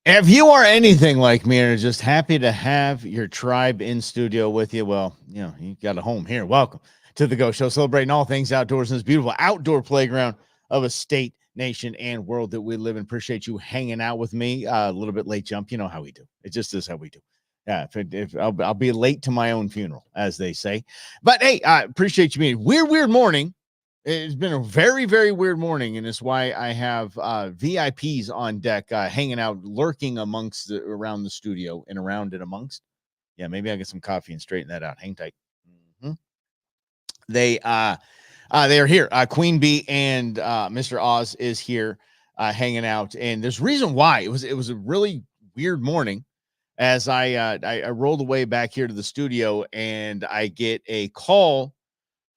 If you are anything like me and are just happy to have your tribe in studio with you, well, you got a home here. Welcome to the Go Show, celebrating all things outdoors in this beautiful outdoor playground of a state, nation, and world that we live in. Appreciate you hanging out with me. A little bit late jump. You know how we do. It just is how we do. Yeah, if I'll be late to my own funeral, as they say. But hey, I appreciate you being weird morning. It's been a very, very weird morning, and it's why I have VIPs on deck, hanging out, lurking around the studio and around it amongst. Yeah, maybe I get some coffee and straighten that out. Hang tight. Mhm. They are here. Queen Bee and Mr. Oz is here, hanging out, and there's reason why. It was a really weird morning as I rolled away back here to the studio, and I get a call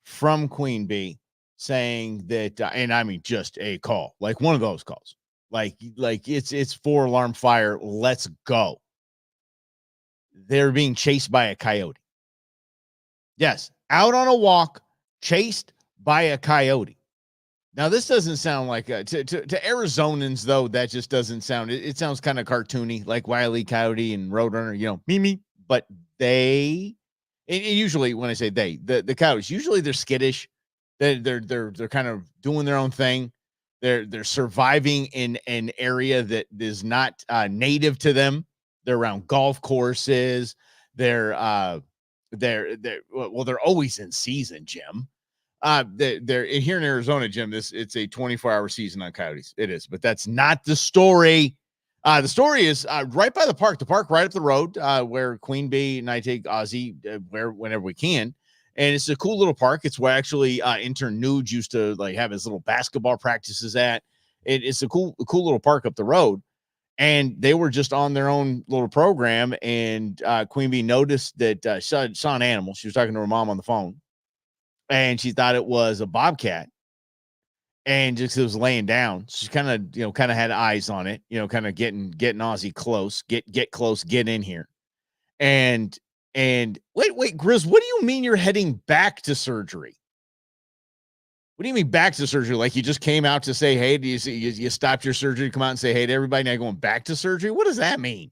from Queen Bee saying that, and I mean just a call, like one of those calls, like it's 4 alarm fire. Let's go. They're being chased by a coyote. Yes, out on a walk, chased by a coyote. Now this doesn't sound like to Arizonans though. That just doesn't sound. It sounds kind of cartoony, like Wile E. Coyote and Roadrunner. Me. But they, and usually when I say they, the coyotes, usually they're skittish. They're kind of doing their own thing. They're surviving in an area that is not native to them. They're around golf courses. They're they're always in season, Jim. They're here in Arizona, Jim. It's a 24-hour season on coyotes. It is, but that's not the story. The story is right by the park right up the road, where Queen Bee and I take Ozzy whenever we can. And it's a cool little park. It's where actually intern Nuge used to like have his little basketball practices at. It's a cool little park up the road. And they were just on their own little program. And Queen Bee noticed that saw an animal. She was talking to her mom on the phone, and she thought it was a bobcat. And just it was laying down, she kind of had eyes on it, kind of getting Ozzy close, get close, get in here. And wait, Grizz, what do you mean you're heading back to surgery? What do you mean back to surgery? Like you just came out to say, hey, do you see you stopped your surgery, come out and say hey to everybody, now going back to surgery? What does that mean?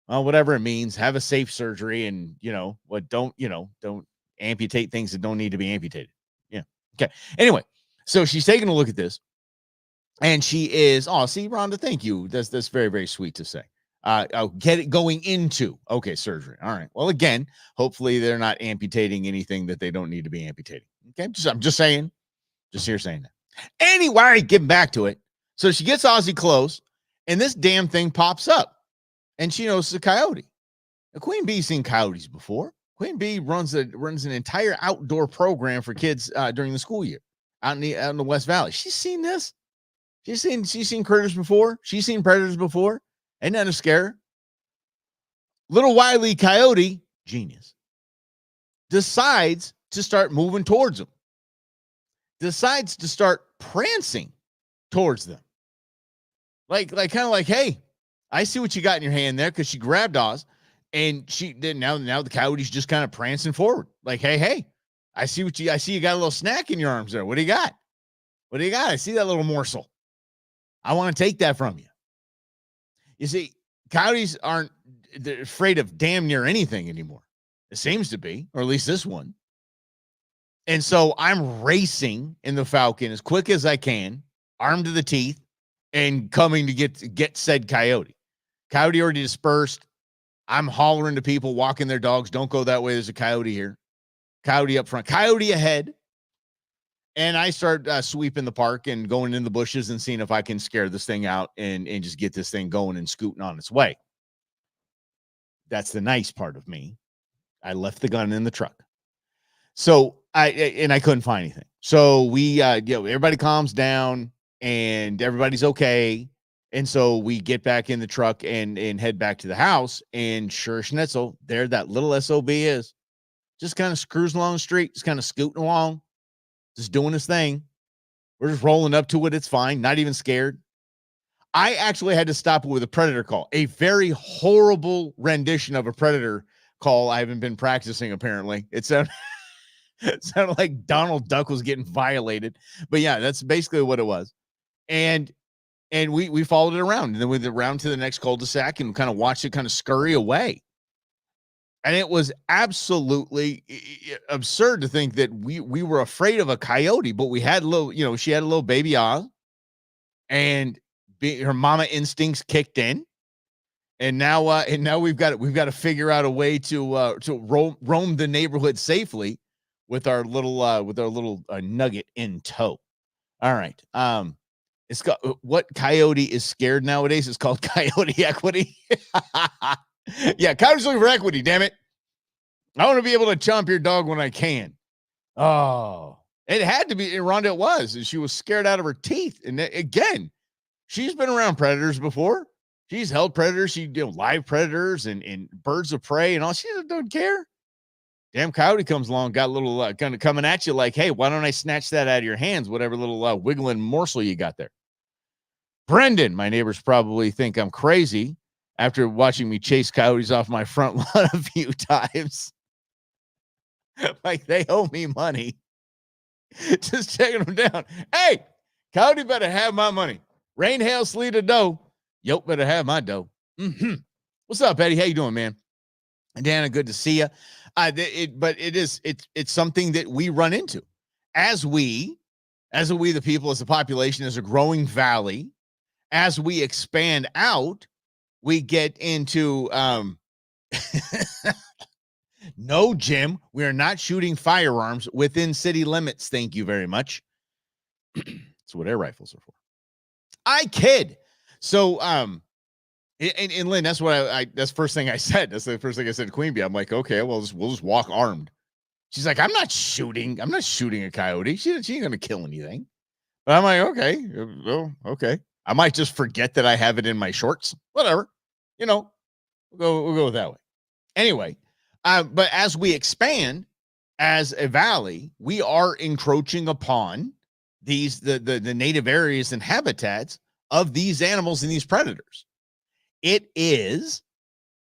Well, whatever it means, have a safe surgery, and don't amputate things that don't need to be amputated. Yeah. Okay. Anyway, so she's taking a look at this, and she is, oh, see, Rhonda, thank you. That's very, very sweet to say. I'll get it going into surgery. All right. Well, again, hopefully they're not amputating anything that they don't need to be amputating. Okay. I'm just saying, just here saying that. Anyway, getting back to it. So she gets Ozzy close, and this damn thing pops up, and she knows it's a coyote. Now, Queen Bee's seen coyotes before. Queen Bee runs an entire outdoor program for kids during the school year out in the West Valley. She's seen this. She's seen critters before. She's seen predators before. Ain't nothing to scare her. Little Wile E. Coyote, genius, decides to start moving towards them. Decides to start prancing towards them. Like kind of like, hey, I see what you got in your hand there, because she grabbed Oz, and she did now the coyote's just kind of prancing forward. Like, hey, I see you got a little snack in your arms there. What do you got? What do you got? I see that little morsel. I want to take that from you. You see, coyotes aren't afraid of damn near anything anymore. It seems to be, or at least this one. And so I'm racing in the Falcon as quick as I can, armed to the teeth, and coming to get said coyote. Coyote already dispersed. I'm hollering to people walking their dogs, don't go that way. There's a coyote here. Coyote up front. Coyote ahead. And I start sweeping the park and going in the bushes and seeing if I can scare this thing out and just get this thing going and scooting on its way. That's the nice part of me. I left the gun in the truck. So I couldn't find anything. So we, everybody calms down and everybody's okay. And so we get back in the truck and head back to the house. And sure schnitzel, there that little SOB is. Just kind of cruising along the street, just kind of scooting along, just doing his thing. We're just rolling up to it. It's fine. Not even scared. I actually had to stop it with a predator call, a very horrible rendition of a predator call. I haven't been practicing, apparently. It sounded like Donald Duck was getting violated. But yeah, that's basically what it was. And And we followed it around, and then we went around to the next cul-de-sac and kind of watched it kind of scurry away. And it was absolutely absurd to think that we were afraid of a coyote, but we had a little, she had a little baby Oz, and her mama instincts kicked in, and now we've got to figure out a way to roam the neighborhood safely with our little nugget in tow. All right. It's got what coyote is scared nowadays. It's called coyote equity. Yeah, coyote's looking for equity. Damn it! I want to be able to chomp your dog when I can. Oh, it had to be. Rhonda, it was, and she was scared out of her teeth. And again, she's been around predators before. She's held predators. She live predators and birds of prey and all. She doesn't care. Damn coyote comes along, got a little kind of coming at you like, hey, why don't I snatch that out of your hands? Whatever little wiggling morsel you got there. Brendan, my neighbors probably think I'm crazy after watching me chase coyotes off my front lawn a few times. Like they owe me money. Just taking them down. Hey, coyote better have my money. Rain, hail, sleet, or dough. Yoke better have my dough. Mm-hmm. What's up, Eddie? How you doing, man? And Dana, good to see you. But it's something that we run into as we, the people, as the population, as a growing valley, as we expand out, we get into no, Jim, we are not shooting firearms within city limits. Thank you very much. That's what air rifles are for. I kid. So, and Lynn, that's what that's the first thing I said. That's the first thing I said to Queen Bee. I'm like, okay, well, we'll just walk armed. She's like, I'm not shooting a coyote. She ain't going to kill anything. But I'm like, okay, well, okay. I might just forget that I have it in my shorts. Whatever. We'll go that way. Anyway, but as we expand as a valley, we are encroaching upon the native areas and habitats of these animals and these predators. It is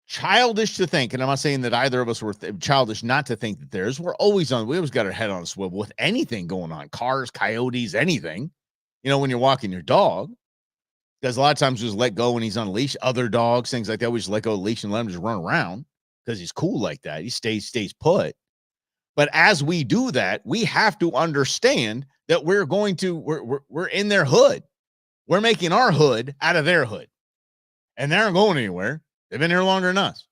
childish to think, and I'm not saying that either of us were childish not to think that we always got our head on a swivel with anything going on, cars, coyotes, anything, when you're walking your dog, because a lot of times we just let go when he's on a leash, other dogs, things like that. We just let go of the leash and let him just run around because he's cool like that. He stays put. But as we do that, we have to understand that we're in their hood. We're making our hood out of their hood. And they aren't going anywhere. They've been here longer than us.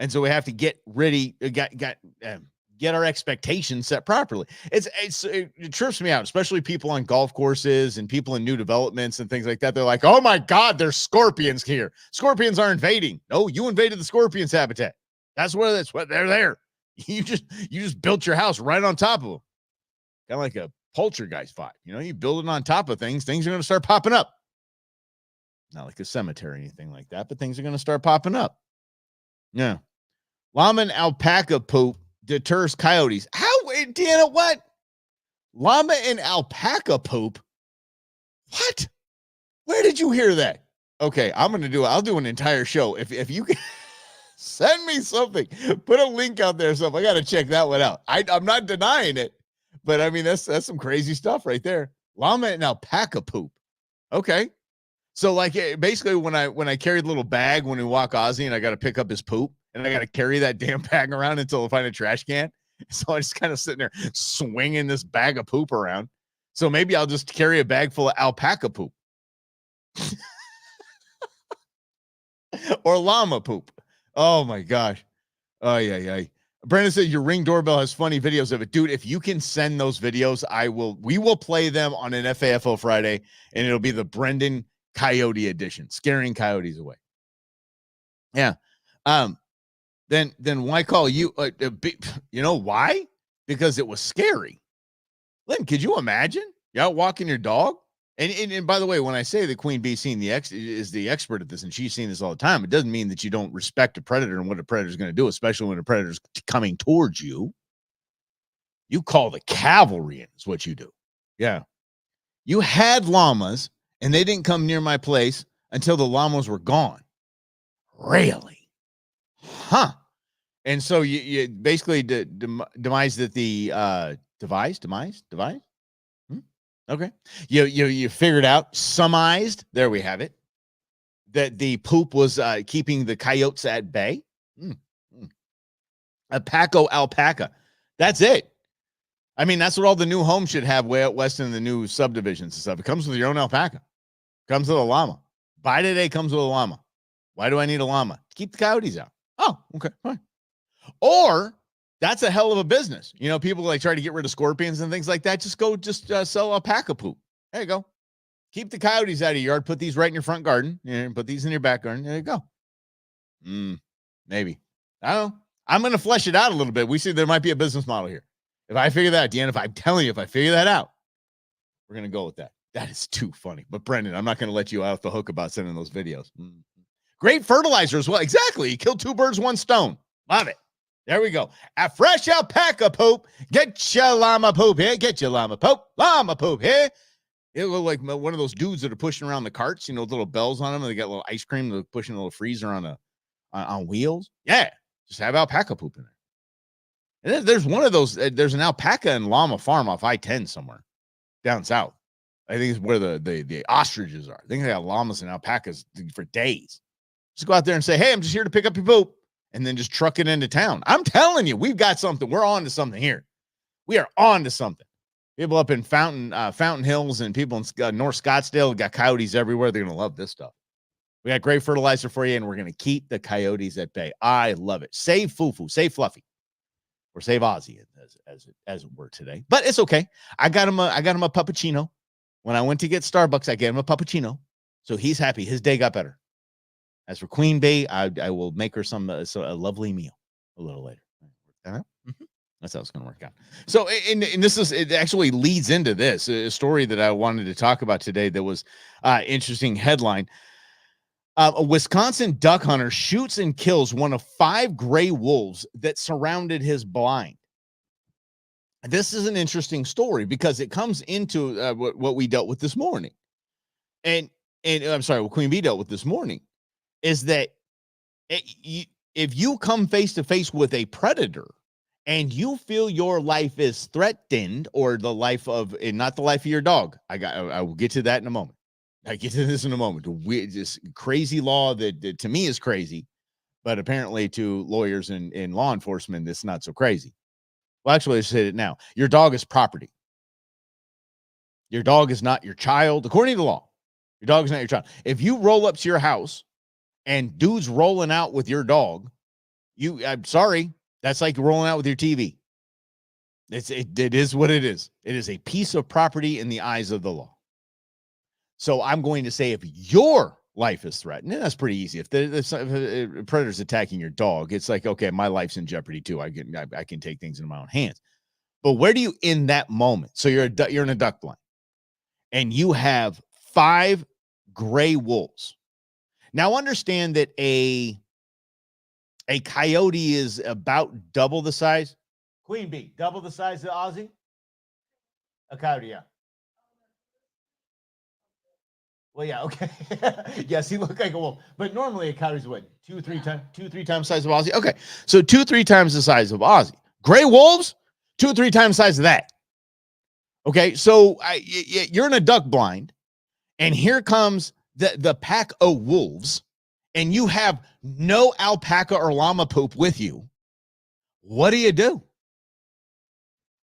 And so we have to get ready, get our expectations set properly. It trips me out, especially people on golf courses and people in new developments and things like that. They're like, oh my God, there's scorpions here. Scorpions are invading. No, you invaded the scorpion's habitat. That's what they're there. You just built your house right on top of them. Kind of like a poltergeist vibe. You build it on top of things are going to start popping up. Not like a cemetery or anything like that, but things are going to start popping up. Yeah. Llama and alpaca poop deters coyotes. How, Deanna, what? Llama and alpaca poop? What? Where did you hear that? Okay, I'll do an entire show. If you can send me something, put a link out there or something. I got to check that one out. I'm not denying it, but I mean, that's some crazy stuff right there. Llama and alpaca poop. Okay. So like basically when I carry the little bag when we walk Ozzy and I got to pick up his poop and I got to carry that damn bag around until I find a trash can. So I just kind of sitting there swinging this bag of poop around. So maybe I'll just carry a bag full of alpaca poop or llama poop. Oh my gosh. Oh yeah. Brandon said your Ring doorbell has funny videos of it. Dude, if you can send those videos, we will play them on an FAFO Friday and it'll be the Brendan Coyote edition, scaring coyotes away. Yeah. Then why call you? You know why? Because it was scary. Lynn, could you imagine? You're out walking your dog, and by the way, when I say that Queen Bee is the expert at this, and she's seen this all the time, it doesn't mean that you don't respect a predator and what a predator is going to do, especially when a predator is coming towards you. You call the cavalry in, is what you do. Yeah. You had llamas. And they didn't come near my place until the llamas were gone. Really? Huh. And so you basically demise that the demise? Okay. You figured out, summarized, there we have it, that the poop was keeping the coyotes at bay. Mm, mm. A Paco alpaca. That's it. I mean, that's what all the new homes should have way out west in the new subdivisions and stuff. It comes with your own alpaca. Comes with a llama. Buy today comes with a llama. Why do I need a llama? Keep the coyotes out. Oh, okay, fine. Or that's a hell of a business. You know, people like try to get rid of scorpions and things like that. Just go sell alpaca poop. There you go. Keep the coyotes out of your yard. Put these right in your front garden. Put these in your back garden. There you go. Maybe. I don't know. I'm going to flesh it out a little bit. We see there might be a business model here. If I figure that out, Deanna, if I'm telling you, if I figure that out, we're going to go with that. That is too funny. But Brendan, I'm not going to let you off the hook about sending those videos. Great fertilizer as well. Exactly. You killed 2 birds, 1 stone. Love it. There we go. A fresh alpaca poop. Get your llama poop here. Get your llama poop. Llama poop here. It looked like one of those dudes that are pushing around the carts, you know, with little bells on them. And they got a little ice cream. They're pushing a little freezer on wheels. Yeah. Just have alpaca poop in there. And there's one of those. There's an alpaca and llama farm off I-10 somewhere down south. I think it's where the ostriches are. I think they got llamas and alpacas for days. Just go out there and say, hey, I'm just here to pick up your poop. And then just truck it into town. I'm telling you, we've got something. We're on to something here. We are on to something. People up in Fountain Hills and people in North Scottsdale got coyotes everywhere. They're going to love this stuff. We got great fertilizer for you, and we're going to keep the coyotes at bay. I love it. Save Fufu, save Fluffy, or save Ozzy as it were today. But it's okay. I got him a puppuccino. When I went to get Starbucks, I gave him a puppuccino, so he's happy. His day got better. As for Queen Bee, I will make her a lovely meal a little later. That's how it's going to work out. So, and it actually leads into this a story that I wanted to talk about today. That was interesting headline. A Wisconsin duck hunter shoots and kills one of 5 gray wolves that surrounded his blind. This is an interesting story because it comes into what we dealt with this morning, and I'm sorry, what Queen Bee dealt with this morning. Is that if you come face to face with a predator and you feel your life is threatened, or the life of, and not the life of your dog, I will get to that in a moment. I get to this in a moment. This crazy law that to me is crazy, but apparently to lawyers and law enforcement, it's not so crazy. Well, actually, I said it now. Your dog is property. Your dog is not your child, according to law. Your dog is not your child. If you roll up to your house and dude's rolling out with your dog, I'm sorry, that's like rolling out with your TV. It is what it is. It is a piece of property in the eyes of the law. So I'm going to say, if your life is threatened, and that's pretty easy. If a predator's attacking your dog, it's like, okay, my life's in jeopardy too. I can take things in my own hands. But where do you in that moment? So you're in a duck blind, and you have 5 gray wolves. Now, understand that a coyote is about double the size. Queen Bee, double the size of Ozzy? A coyote, yeah. Well, yeah, okay. Yes, he looked like a wolf. But normally a coyote's what? 2-3 times the size of Ozzy? Okay. So 2-3 times the size of Ozzy. Gray wolves, 2-3 times the size of that. Okay. So you're in a duck blind, and here comes the pack of wolves, and you have no alpaca or llama poop with you. What do you do?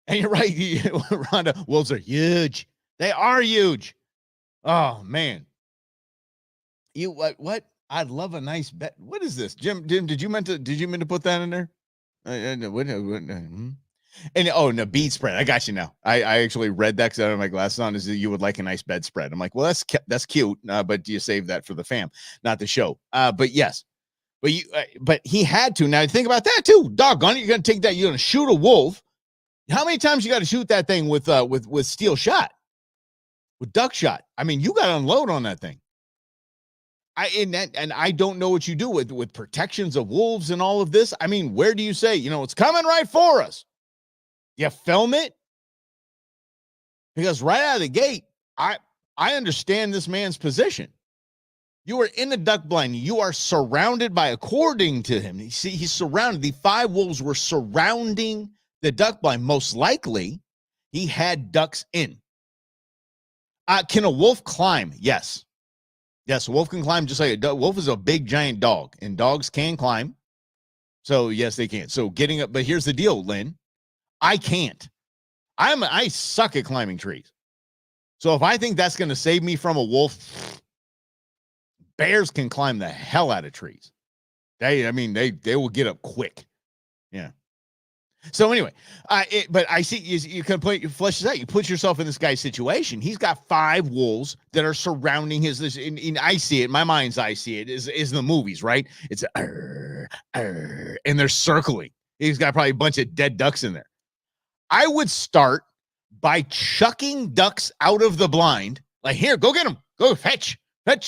And you're right, Rhonda, wolves are huge. They are huge. Oh man. You what? I'd love a nice bet. What is this? Jim, did you mean to put that in there? And oh no, bedspread. I got you now. I actually read that because I don't have my glasses on. Is that you would like a nice bedspread? I'm like, well, that's cute, but you save that for the fam, not the show. But yes, but he had to. Now think about that too. Doggone it, you're gonna take that. You're gonna shoot a wolf. How many times you got to shoot that thing with steel shot, with duck shot? I mean, you got to unload on that thing. And I don't know what you do with protections of wolves and all of this. I mean, where do you say, it's coming right for us? You film it? Because right out of the gate, I understand this man's position. You are in a duck blind. You are surrounded by, according to him, you see, he's surrounded. The 5 wolves were surrounding the duck blind. Most likely, he had ducks in. Can a wolf climb? Yes. Yes, a wolf can climb just like a wolf is a big giant dog, and dogs can climb. So yes, they can. So getting up, but here's the deal, Lynn. I can't. I suck at climbing trees. So if I think that's going to save me from a wolf, bears can climb the hell out of trees. They will get up quick. Yeah. So anyway, but I see you can flesh this out. You put yourself in this guy's situation. He's got 5 wolves that are surrounding his. I see it. In my mind's eye see it is the movies, right? It's and they're circling. He's got probably a bunch of dead ducks in there. I would start by chucking ducks out of the blind. Like, here, go get them. Go fetch,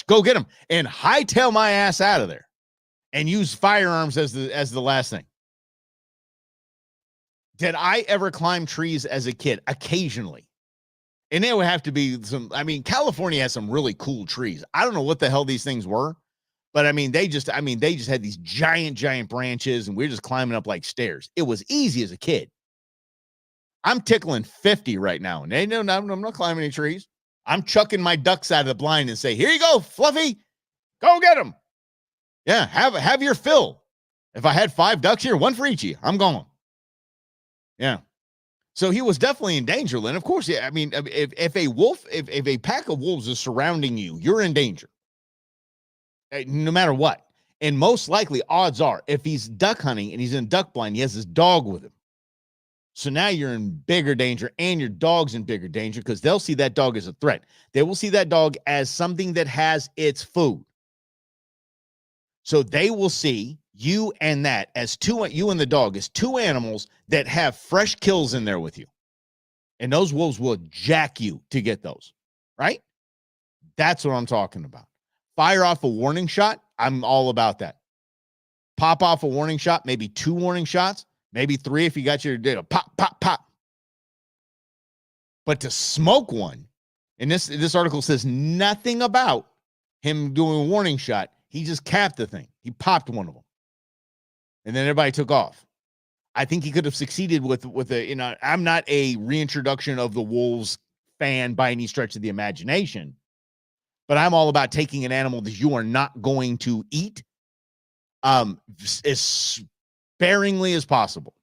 go get them, and hightail my ass out of there, and use firearms as the last thing. Did I ever climb trees as a kid? Occasionally. And it would have to be California has some really cool trees. I don't know what the hell these things were, but they just had these giant branches, and we were just climbing up like stairs. It was easy as a kid. I'm tickling 50 right now, and I'm not climbing any trees. I'm chucking my ducks out of the blind and say, here you go, Fluffy, go get them. Yeah, have your fill. If I had 5 ducks here, 1 for each of you, I'm going. Yeah. So he was definitely in danger, Lynn. Of course, yeah. If a pack of wolves is surrounding you, you're in danger. No matter what. And most likely, odds are, if he's duck hunting and he's in duck blind, he has his dog with him. So now you're in bigger danger, and your dog's in bigger danger because they'll see that dog as a threat. They will see that dog as something that has its food. So they will see you and that as you and the dog as 2 animals that have fresh kills in there with you. And those wolves will jack you to get those, right? That's what I'm talking about. Fire off a warning shot. I'm all about that. Pop off a warning shot, maybe 2 warning shots, maybe 3 if you got your pop, pop, pop. But to smoke one, and this article says nothing about him doing a warning shot. He just capped the thing. He popped one of them. And then everybody took off. I think he could have succeeded with I'm not a reintroduction of the wolves fan by any stretch of the imagination, but I'm all about taking an animal that you are not going to eat as sparingly as possible.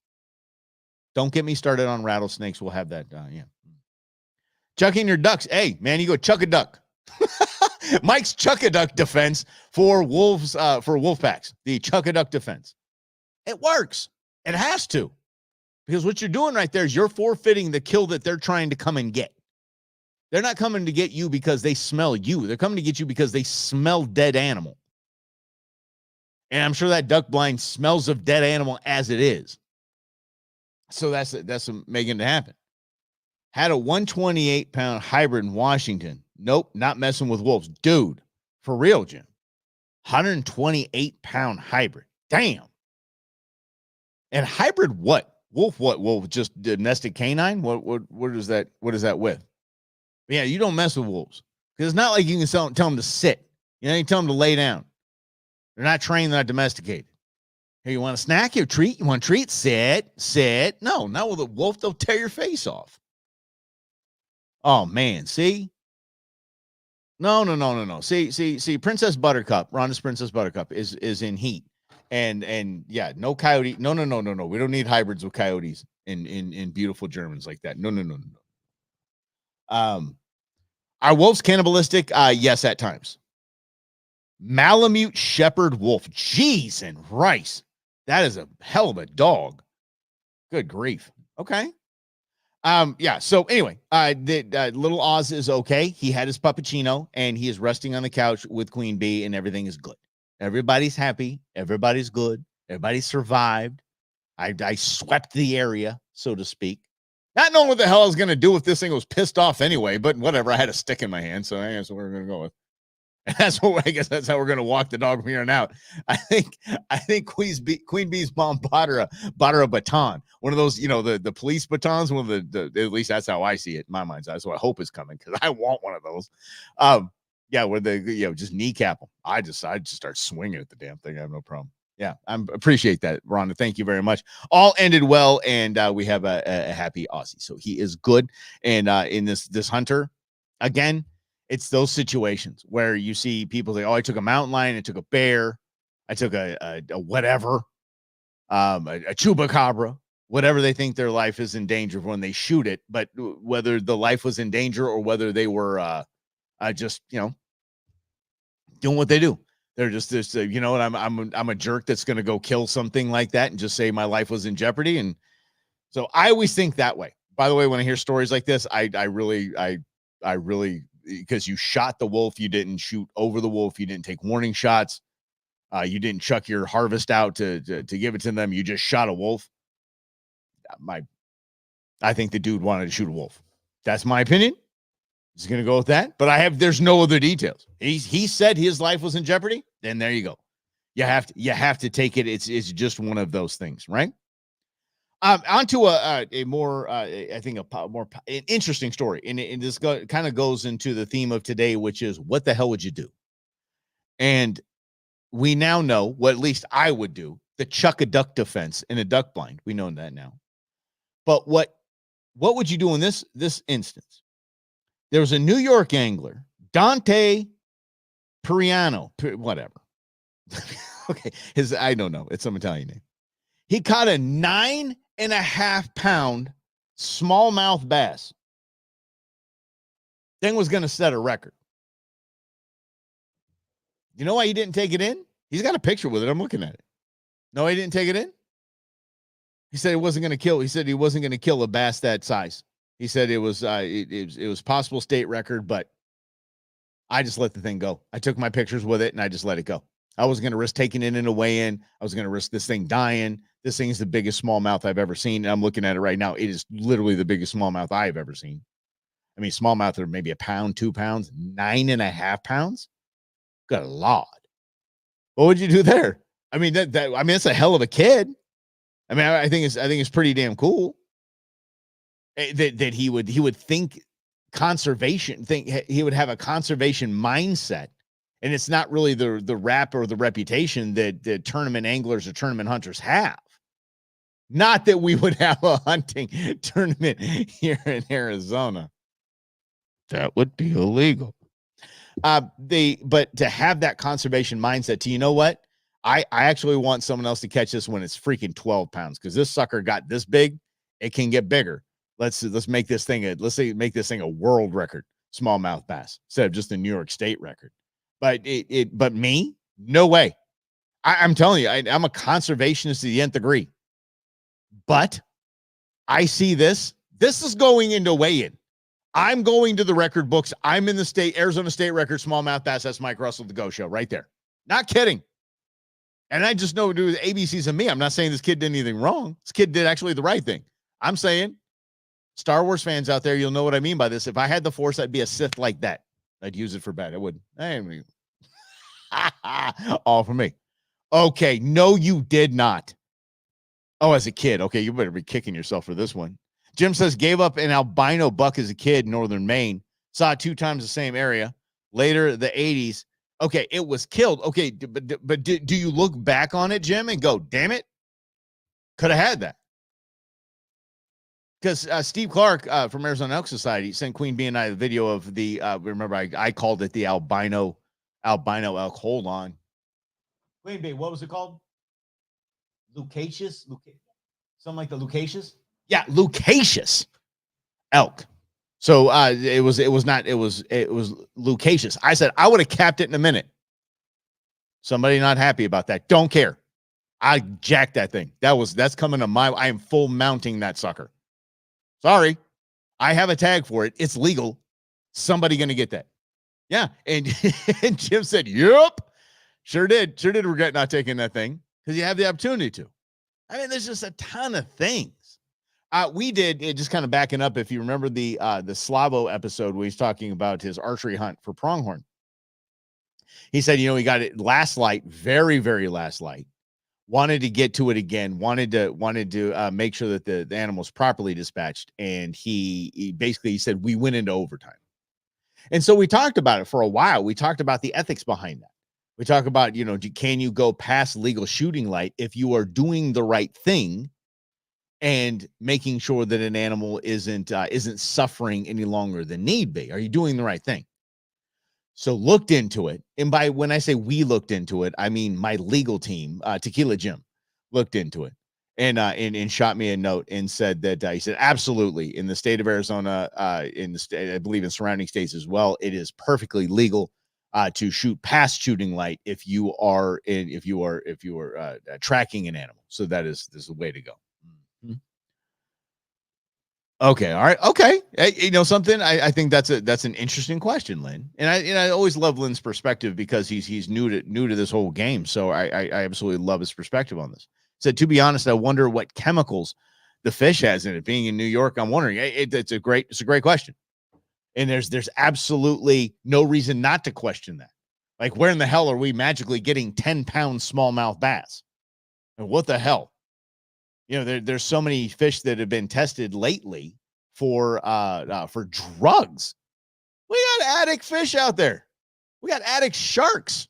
Don't get me started on rattlesnakes. We'll have that. Yeah. Chucking your ducks. Hey, man, you go chuck a duck. Mike's chuck a duck defense for wolves, for wolf packs. The chuck a duck defense. It works. It has to. Because what you're doing right there is you're forfeiting the kill that they're trying to come and get. They're not coming to get you because they smell you. They're coming to get you because they smell dead animal. And I'm sure that duck blind smells of dead animal as it is. So that's making it happen. Had a 128-pound hybrid in Washington. Nope, not messing with wolves. Dude, for real, Jim. 128-pound hybrid. Damn. And hybrid what? Wolf what? Wolf just domestic canine? What is that? What is that with? Yeah, you don't mess with wolves. Because it's not like you can tell them to sit. You tell them to lay down. They're not trained, they're not domesticated. Hey, you want a snack? You treat? You want a treat? Sit. No, not with a wolf, they'll tear your face off. Oh man, see? No. See, Princess Buttercup, Rhonda's Princess Buttercup is in heat. And yeah, no coyote. No. We don't need hybrids with coyotes in beautiful Germans like that. No. Are wolves cannibalistic? Yes, at times. Malamute shepherd wolf. Jeez and rice. That is a hell of a dog. Good grief. Okay. Yeah. So anyway, the little Oz is okay. He had his puppuccino and he is resting on the couch with Queen Bee and everything is good. Everybody's happy. Everybody's good. Everybody survived. I swept the area, so to speak. Not knowing what the hell I was going to do if this thing was pissed off anyway, but whatever. I had a stick in my hand, so I guess what we're going to go with. And that's how we're going to walk the dog from here on out. I think Queen Bee's mom bought her a baton, one of those, the police batons. One of the at least that's how I see it in my mind's eye. So I hope it's coming because I want one of those. Yeah, where they just kneecap them. I just start swinging at the damn thing. I have no problem. Yeah, I appreciate that, Rhonda. Thank you very much. All ended well, and we have a happy Aussie. So he is good. And in this hunter, again, it's those situations where you see people say, "Oh, I took a mountain lion, I took a bear, I took a whatever, a chupacabra, whatever they think their life is in danger when they shoot it." But whether the life was in danger or whether they were just doing what they do, they're just this. You know what? I'm a jerk that's going to go kill something like that and just say my life was in jeopardy. And so I always think that way. By the way, when I hear stories like this, I really, because you shot the wolf, you didn't shoot over the wolf, you didn't take warning shots, you didn't chuck your harvest out to give it to them, you just shot a wolf. I think the dude wanted to shoot a wolf. That's my opinion. He's going to go with that, but there's no other details. He said his life was in jeopardy. Then there you go. You have to take it. It's just one of those things, right? Onto a more, I think an interesting story, and this kind of goes into the theme of today, which is what the hell would you do? And we now know what at least I would do: the chuck a duck defense in a duck blind. We know that now. But what would you do in this instance? There was a New York angler, Dante Periano, whatever. Okay, I don't know. It's some Italian name. He caught a 9.5 pound smallmouth bass. Thing was going to set a record. You know why he didn't take it in? He's got a picture with it. I'm looking at it. No, he didn't take it in. He said it wasn't going to kill. He said he wasn't going to kill a bass that size. He said it was possible state record, but I just let the thing go. I took my pictures with it and I just let it go. I wasn't going to risk taking it in a weigh-in. I was going to risk this thing dying. This thing is the biggest smallmouth I've ever seen. And I'm looking at it right now. It is literally the biggest smallmouth I've ever seen. I mean, smallmouth are maybe 1 pound, 2 pounds, 9.5 pounds. Good Lord. What would you do there? I mean, it's a hell of a kid. I mean, I think it's pretty damn cool that he would think conservation, he would have a conservation mindset. And it's not really the rap or the reputation that the tournament anglers or tournament hunters have. Not that we would have a hunting tournament here in Arizona. That would be illegal. But to have that conservation mindset, you know what? I actually want someone else to catch this when it's freaking 12 pounds, because this sucker got this big. It can get bigger. Let's make this thing a world record smallmouth bass instead of just a New York State record. But but me, no way. I'm telling you, I'm a conservationist to the nth degree. But I see this. This is going into weigh-in. I'm going to the record books. I'm in the Arizona State record smallmouth bass. That's Mike Russell, the Go Show, right there. Not kidding. And I just know to do with ABCs and me. I'm not saying this kid did anything wrong. This kid did actually the right thing. I'm saying, Star Wars fans out there, you'll know what I mean by this. If I had the Force, I'd be a Sith like that. I'd use it for bad. I wouldn't. All for me. Okay. No, you did not. Oh, as a kid. Okay. You better be kicking yourself for this one. Jim says, gave up an albino buck as a kid in northern Maine. Saw it 2 times the same area. Later, the 80s. Okay. It was killed. Okay. But do you look back on it, Jim, and go, damn it? Could have had that. Because Steve Clark from Arizona Elk Society sent Queen Bee and I the video of the, remember, I called it the albino elk. Hold on. Queen Bee, what was it called? Lucacious? Something like the Lucacious? Yeah, Lucacious elk. So it was Lucacious. I said I would have capped it in a minute. Somebody not happy about that. Don't care. I jacked that thing. That's coming to I am full mounting that sucker. Sorry. I have a tag for it. It's legal. Somebody going to get that. Yeah. And Jim said, yep. Sure did regret not taking that thing because you have the opportunity to. I mean, there's just a ton of things. We did it, just kind of backing up. If you remember the Slavo episode where he's talking about his archery hunt for pronghorn, he said, he got it last light, very, very last light. Wanted to get to it again. Wanted to make sure that the animal was properly dispatched. And he basically said we went into overtime. And so we talked about it for a while. We talked about the ethics behind that. We talk about, can you go past legal shooting light if you are doing the right thing and making sure that an animal isn't suffering any longer than need be? Are you doing the right thing? So looked into it. And by when I say we looked into it, I mean my legal team, Tequila Jim, looked into it and shot me a note and said that he said, absolutely, in the state of Arizona, in the state, I believe in surrounding states as well, it is perfectly legal to shoot past shooting light if you are tracking an animal. So this is the way to go. Mm-hmm. Okay. All right. Okay. You know something? I think that's an interesting question, Lynn. And I always love Lynn's perspective because he's new to this whole game. So I absolutely love his perspective on this. So to be honest, I wonder what chemicals the fish has in it. Being in New York, I'm wondering. It's a great question. And there's absolutely no reason not to question that. Like, where in the hell are we magically getting 10-pound smallmouth bass? And what the hell? You know, there's so many fish that have been tested lately for drugs. We got addict fish out there. We got addict sharks.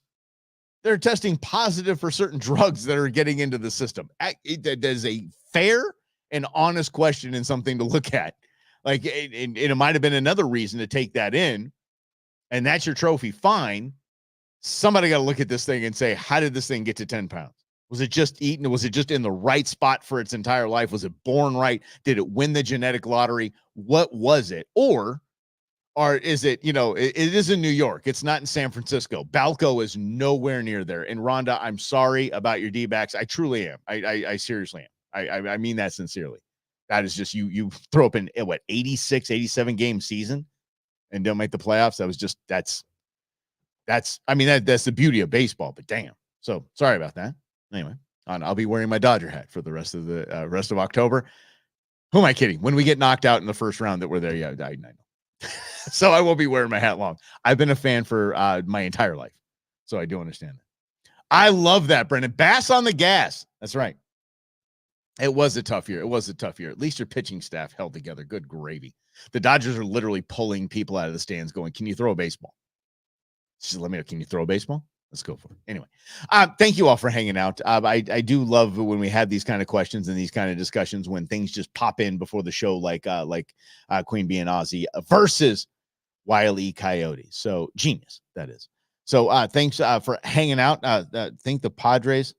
They're testing positive for certain drugs that are getting into the system. That is a fair and honest question and something to look at. Like, it might have been another reason to take that in, and that's your trophy. Fine. Somebody got to look at this thing and say, how did this thing get to 10 pounds? Was it just eaten? Was it just in the right spot for its entire life? Was it born right? Did it win the genetic lottery? What was it? Or is it, it is in New York. It's not in San Francisco. Balco is nowhere near there. And Rhonda, I'm sorry about your D-backs. I truly am. I seriously am. I mean that sincerely. That is just, you throw up in 86, 87 game season and don't make the playoffs. That's the beauty of baseball, but damn. So sorry about that. Anyway, I'll be wearing my Dodger hat for the rest of October. Who am I kidding? When we get knocked out in the first round that we're there, yeah, I know. So I won't be wearing my hat long. I've been a fan for my entire life, so I do understand that. I love that, Brendan. Bass on the gas. That's right. It was a tough year. At least your pitching staff held together. Good gravy. The Dodgers are literally pulling people out of the stands going, can you throw a baseball? Just let me know. Can you throw a baseball? Let's go for it. Anyway, thank you all for hanging out. I do love when we have these kind of questions and these kind of discussions when things just pop in before the show, like Queen Bee and Aussie versus Wile E. Coyote. So genius, that is. So thanks for hanging out. Think the Padres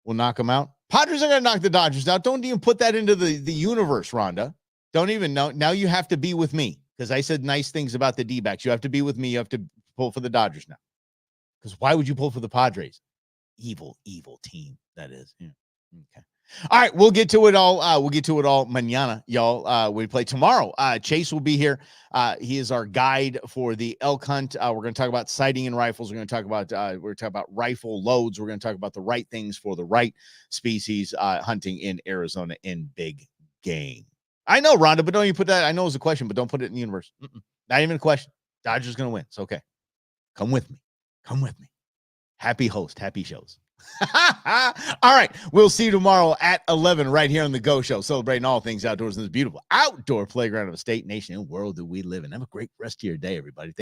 will knock them out. Padres are going to knock the Dodgers out. Don't even put that into the universe, Rhonda. Don't even know. Now you have to be with me because I said nice things about the D-backs. You have to be with me. You have to pull for the Dodgers now. Because why would you pull for the Padres? Evil team, that is. Yeah. Okay. All right, we'll get to it all. Mañana, y'all. We play tomorrow. Chase will be here. He is our guide for the elk hunt. We're going to talk about sighting and rifles. We're going to talk about rifle loads. We're going to talk about the right things for the right species hunting in Arizona in big game. I know, Rhonda, but don't you put that? I know it's a question, but don't put it in the universe. Not even a question. Dodgers going to win. It's okay. Come with me. Happy host, happy shows. All right. We'll see you tomorrow at 11 right here on The Go Show, celebrating all things outdoors in this beautiful outdoor playground of a state, nation, and world that we live in. Have a great rest of your day, everybody.